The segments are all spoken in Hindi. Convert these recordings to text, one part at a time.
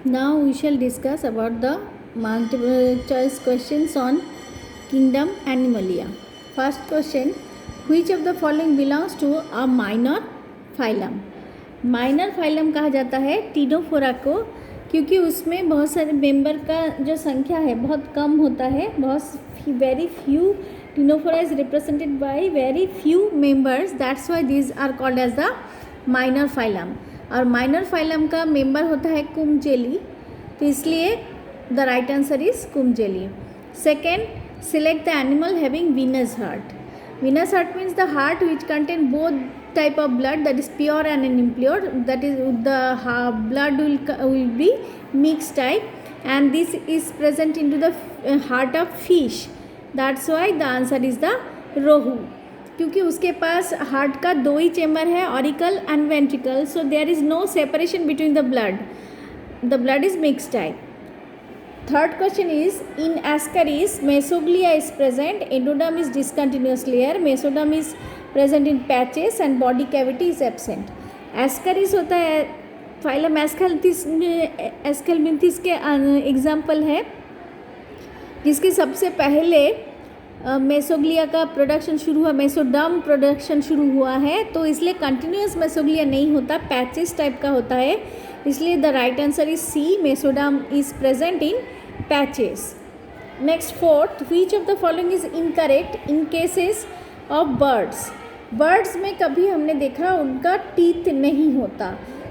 Now we shall discuss about the multiple choice questions on kingdom Animalia. First question, which of the following belongs to a minor phylum? Minor phylum कहा जाता है टीनोफोरा को, क्योंकि उसमें बहुत सारे मेंबर का जो संख्या है बहुत कम होता है. बहुत very few Ctenophora is represented by very few members, that's why these are called as the minor phylum. और माइनर फाइलम का मेंबर होता है कुमजेली, तो इसलिए the right answer is comb jelly. Second, select the animal having venous heart. Venous heart means the heart which contain both type of blood, that is pure and impure, that is the blood will be mixed type, and this is present into the heart of fish. That's why the answer is the rohu, क्योंकि उसके पास हार्ट का दो ही चेम्बर है, auricle and ventricle, so there is no separation between the blood is mixed type. Third question is, in Ascaris, mesoglia is present, endoderm is discontinuous layer, mesoderm is present in patches and body cavity is absent. Ascaris होता है फाइलम एस्केलमिंथिस के एग्जाम्पल है, जिसके सबसे पहले मेसोग्लिया का प्रोडक्शन शुरू हुआ, मेसोडर्म प्रोडक्शन शुरू हुआ है, तो इसलिए कंटिन्यूस मेसोग्लिया नहीं होता, पैचेस टाइप का होता है, इसलिए the right answer is C, mesoderm is present in patches. Next fourth, which of the following is incorrect in cases of birds. Birds में कभी हमने देखा उनका टीथ नहीं होता,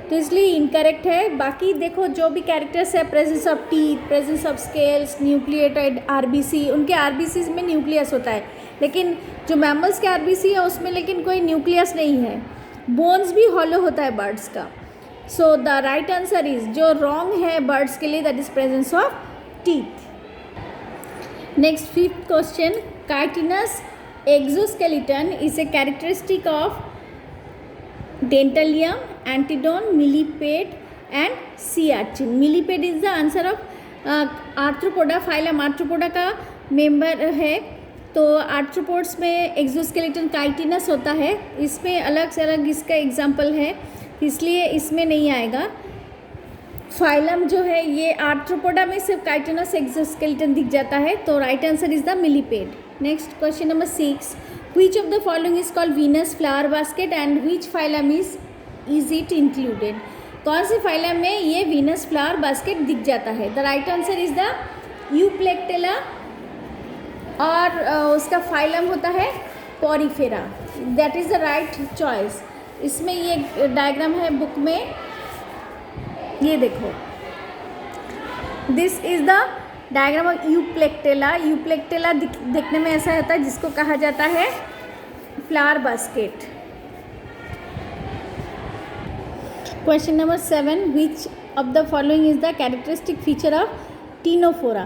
तो इसलिए इनकरेक्ट है. बाकी देखो जो भी कैरेक्टर्स है, presence of teeth, presence of scales, nucleated RBC, उनके आरबीसीज में न्यूक्लियस होता है, लेकिन जो मैमल्स के आरबीसी है उसमें लेकिन कोई न्यूक्लियस नहीं है. बोन्स भी हॉलो होता है बर्ड्स का. So the right answer is, जो रॉन्ग है बर्ड्स के लिए, that is presence of teeth. Next fifth question, chitinous exoskeleton is a characteristic of Dentalium, Antedon, millipede and sea urchin. Millipede is the answer of Arthropoda. Phylum Arthropoda का मेंबर है, तो आर्थ्रोपोड्स में एक्सोस्केलेटन काइटिनस होता है. इसमें अलग से अलग इसका एग्जाम्पल है, इसलिए इसमें नहीं आएगा. फाइलम जो है ये आर्थ्रोपोडा में सिर्फ काइटिनस एक्सोस्केलेटन दिख जाता है, तो right answer is the millipede. Next question number 6, which of the following is called venus flower basket and which phylum is it included. कौन से फाइलम में ये वीनस फ्लावर बास्केट दिख जाता है. The right answer is the Euplectella, और उसका फाइलम होता है Porifera. That is the right choice. इसमें ये डायग्राम है बुक में, ये देखो, this is the diagram of Euplectella. Euplectella देखने में ऐसा होता है, जिसको कहा जाता है flower basket. Question number 7, which of the following is the characteristic feature of Ctenophora.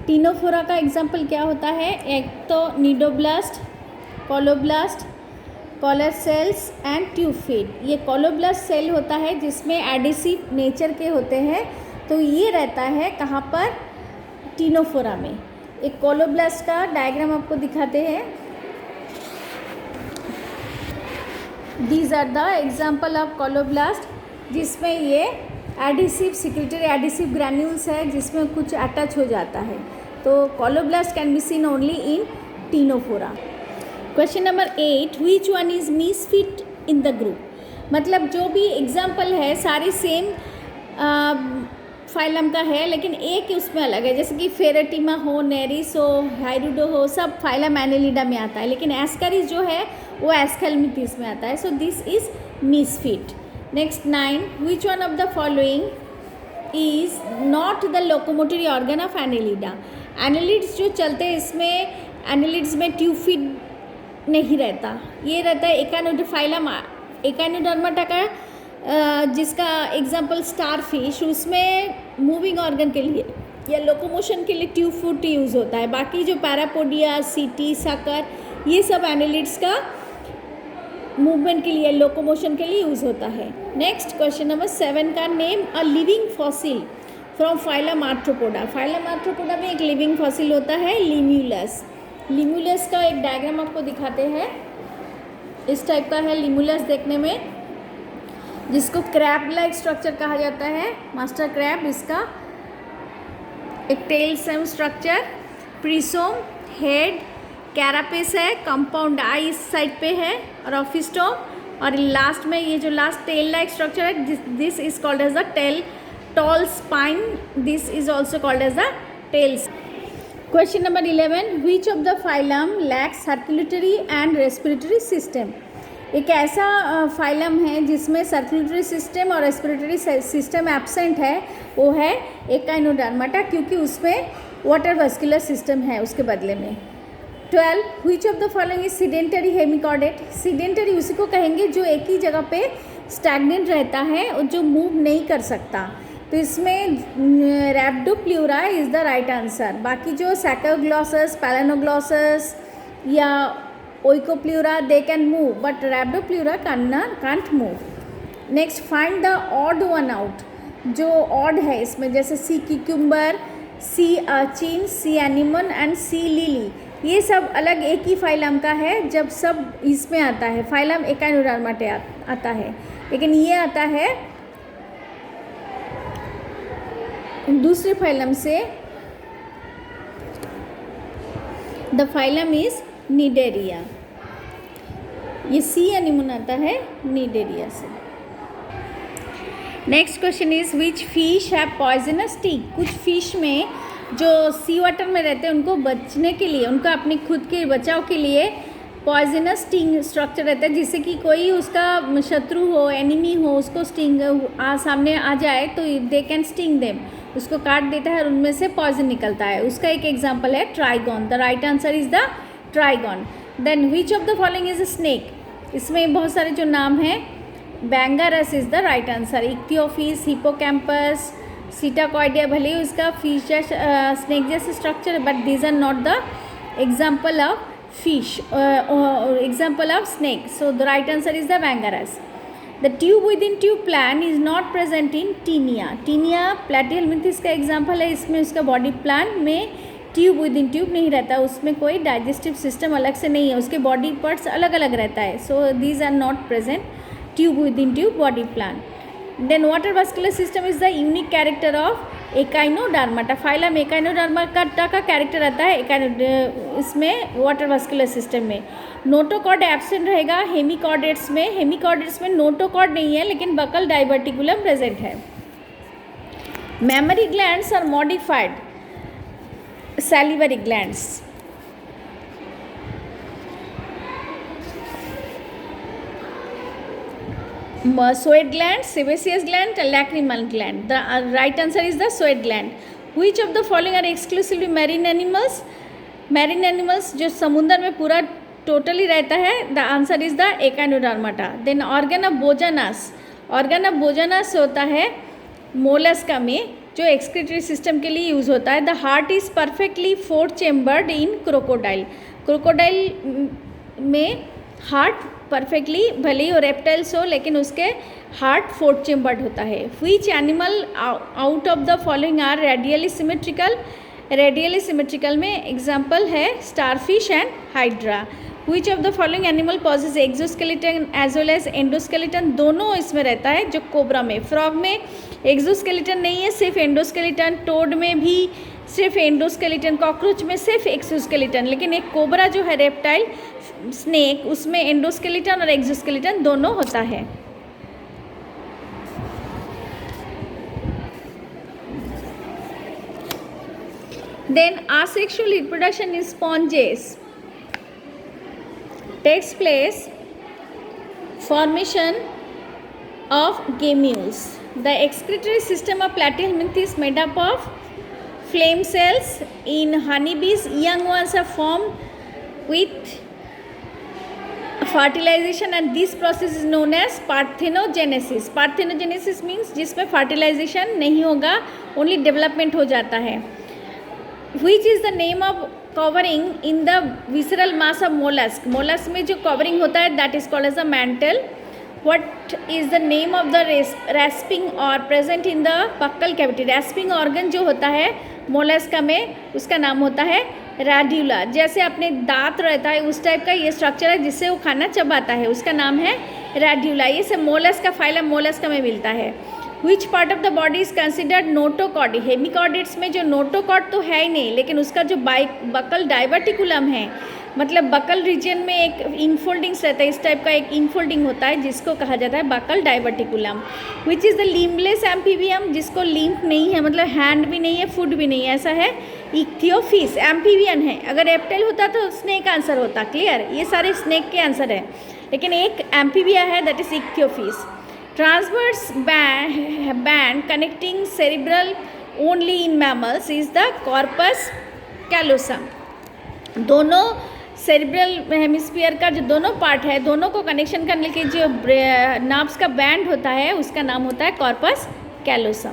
Ctenophora का एग्जाम्पल क्या होता है. एक तो cnidoblast, colloblast, collar cells and tufted. ये कोलोब्लास्ट सेल होता है जिसमें एडिसिव नेचर के होते हैं, तो ये रहता है कहाँ पर, टीनोफोरा में. एक कोलोब्लास्ट का डायग्राम आपको दिखाते हैं. These are the example of colloblast, जिसमें ये एडिसिव सिक्रेटरी एडिसिव ग्रैन्यूल्स है, जिसमें कुछ अटैच हो जाता है, तो colloblast can be seen only in Ctenophora. Question number 8, which one is misfit in the group. मतलब जो भी एग्जाम्पल है सारे सेम फाइलम का है, लेकिन एक उसमें अलग है, जैसे कि फेरेटिमा हो, नेरिस हो, हाइरुडो हो, सब फाइलम एनेलिडा में आता है, लेकिन एस्करिस जो है वो एस्केलमिथिस में आता है, so this is misfit. Next 9, which one of the following is not the locomotory organ of Annelida. Annelids जो चलते हैं, इसमें एनेलिड्स में ट्यूफिड नहीं रहता, ये रहता है एकानोडोफाइलम एकानोडर्माटा का, जिसका एग्जाम्पल स्टार फिश. उसमें मूविंग ऑर्गन के लिए या लोकोमोशन के लिए ट्यूब फुट यूज़ होता है. बाकी जो पैरापोडिया, सीटी, साकर, ये सब एनेलिड्स का मूवमेंट के लिए, लोकोमोशन के लिए यूज़ होता है. नेक्स्ट क्वेश्चन नंबर 7 का, name a living fossil from phylum arthropoda. Phylum arthropoda में एक लिविंग फॉसिल होता है लिम्यूलस. लिम्यूलस का एक डायग्राम आपको दिखाते हैं, इस टाइप का है लिम्यूलस देखने में. जिसको क्रैब लाइक स्ट्रक्चर कहा जाता है, मास्टर क्रैब, इसका एक tail same structure, prosome, head, carapace है, कंपाउंड आई इस साइड पे है और ऑफिस्टोम, और लास्ट में ये जो लास्ट टेल लाइक स्ट्रक्चर है, this is called as the tail tall spine, this is also called as the tails. Question number 11, which of the phylum lacks circulatory and respiratory system. एक ऐसा फाइलम है जिसमें सर्कुलेटरी सिस्टम और रेस्पिरेटरी सिस्टम एब्सेंट है, वो है एकाइनोडर्माटा, क्योंकि उसमें वाटर वस्कुलर सिस्टम है उसके बदले में। 12, which of the following is sedentary hemichordate. Sedentary उसी को कहेंगे जो एक ही जगह पे स्टैग्नेंट रहता है और जो मूव नहीं कर सकता, तो इसमें Rhabdopleura is the right answer. बाकी जो सैकोग्लॉसस, पैलेनोग्लॉसस या Oikopleura they can move, but Rhabdopleura can't move. Next, find the odd one out. जो ऑड है इसमें, जैसे sea cucumber, sea urchin, sea anemone and sea lily, ये सब अलग एक ही फाइलम का है। जब सब इसमें आता है, फाइलम एकाइनोडर्माटा आता है, लेकिन ये आता है दूसरे फाइलम से। The phylum is Cnidaria. ये सी एनिमन आता है निडेरिया से। Next question is which fish have poisonous sting. कुछ फिश में जो सी वाटर में रहते हैं उनको बचने के लिए, उनका अपने खुद के बचाव के लिए पॉइजनस स्टिंग स्ट्रक्चर रहता है, जिससे कि कोई उसका शत्रु हो, एनिमी हो, उसको स्टिंग सामने आ जाए तो दे कैन स्टिंग देम, उसको काट देता है और उनमें से पॉइजन निकलता है। उसका एक एग्जाम्पल है Trygon. The right answer is the Trygon. Then which of the following is a snake. इसमें बहुत सारे जो नाम हैं, Bungarus is the right answer. Ichthyophis, Hippocampus, Psittacoidea, भले ही उसका फिश स्नेक जैसे स्ट्रक्चर है, but these are not the example of fish example of snake. So the right answer is the Bangarus. The tube within tube plan is not present in Taenia. Taenia platyhelminthes का एग्जाम्पल है। इसमें उसका बॉडी प्लान में ट्यूब विद इन ट्यूब नहीं रहता, उसमें कोई डाइजेस्टिव सिस्टम अलग से नहीं है, उसके बॉडी पार्ट्स अलग अलग रहता है। So these are not present tube within tube body plan. Then water vascular system is the unique character of echinodermata. Phylum echinodermata का कैरेक्टर आता है इसमें वाटर वास्कुलर सिस्टम में। नोटोकॉर्ड एब्सेंट रहेगा हेमिकॉर्डेट्स में। हेमिकॉर्डेट्स में नोटोकॉर्ड नहीं है, लेकिन बकल डाइवर्टिकुलम प्रेजेंट है। Mammary glands are modified salivary glands. Sweat gland, sebaceous gland, lacrimal gland. The right answer is the sweat gland. Which of the following are exclusively marine animals? Marine animals जो समुद्र में पूरा टोटली रहता है, the answer is the Echinodermata. Then organ of Bojanas. Organ of Bojanas होता है मोलस्का में, जो एक्सक्रीटरी सिस्टम के लिए यूज़ होता है। The heart is perfectly four chambered in crocodile. Crocodile में हार्ट परफेक्टली, भले ही रेप्टाइल्स हो लेकिन उसके हार्ट फोर्थ चेम्बर्ड होता है। Which animal out of the following are radially symmetrical. Radially symmetrical में एग्जाम्पल है starfish and hydra. Which of the following animal possess exoskeleton as well as endoskeleton. दोनों इसमें रहता है। जो कोबरा में, फ्रॉग में एक्सोस्केलेटन नहीं है, सिर्फ एंडोस्केलेटन। टोड में भी सिर्फ एंडोस्केलेटन। कॉकरोच में सिर्फ एक्सोस्केलेटन। लेकिन एक कोबरा जो है रेप्टाइल स्नेक, उसमें एंडोस्केलेटन और एक्सोस्केलेटन दोनों होता है। Then asexual reproduction in sponges takes place formation of gametes. The excretory system of platyhelminth is made up of flame cells. In honeybees, young ones are formed with fertilization and this process is known as parthenogenesis. Parthenogenesis means जिसमें fertilization नहीं होगा, only development हो जाता है। Which is the name of covering in the visceral mass of mollusk? Mollusk में जो covering होता है that is called as a mantle. What is the name of the rasping or present in the buccal cavity? Rasping organ जो होता है मोलस्का में, उसका नाम होता है रेड्यूला। जैसे अपने दांत रहता है उस टाइप का ये स्ट्रक्चर है जिससे वो खाना चबाता है, उसका नाम है रेड्यूला, ये सब मोलस्क का फाइलम मोलस्का में मिलता है। Which part of the body is considered notochord, hemichordates में जो नोटोकॉर्ड तो है ही नहीं, लेकिन उसका जो बकल डाइवर्टिकुलम है, मतलब बकल रीजन में एक इनफोल्डिंग्स रहता है, इस टाइप का एक इनफोल्डिंग होता है जिसको कहा जाता है buccal diverticulum. Which is the limbless amphibian, जिसको लिम्फ नहीं है, मतलब हैंड भी नहीं है, फुट भी नहीं है, ऐसा है इक्थियोफिस। एम्फीबियन है, अगर रेप्टाइल होता तो स्नेक आंसर होता, क्लियर, ये सारे स्नेक के आंसर है, लेकिन एक एम्फीबिया है that is Ichthyophis. Transverse band connecting cerebral only in mammals is the corpus callosum. दोनों सेरिब्रल हेमिस्फीयर का जो दोनों पार्ट है, दोनों को कनेक्शन करने के जो नर्व्स का बैंड होता है उसका नाम होता है कॉर्पस कैलोसम।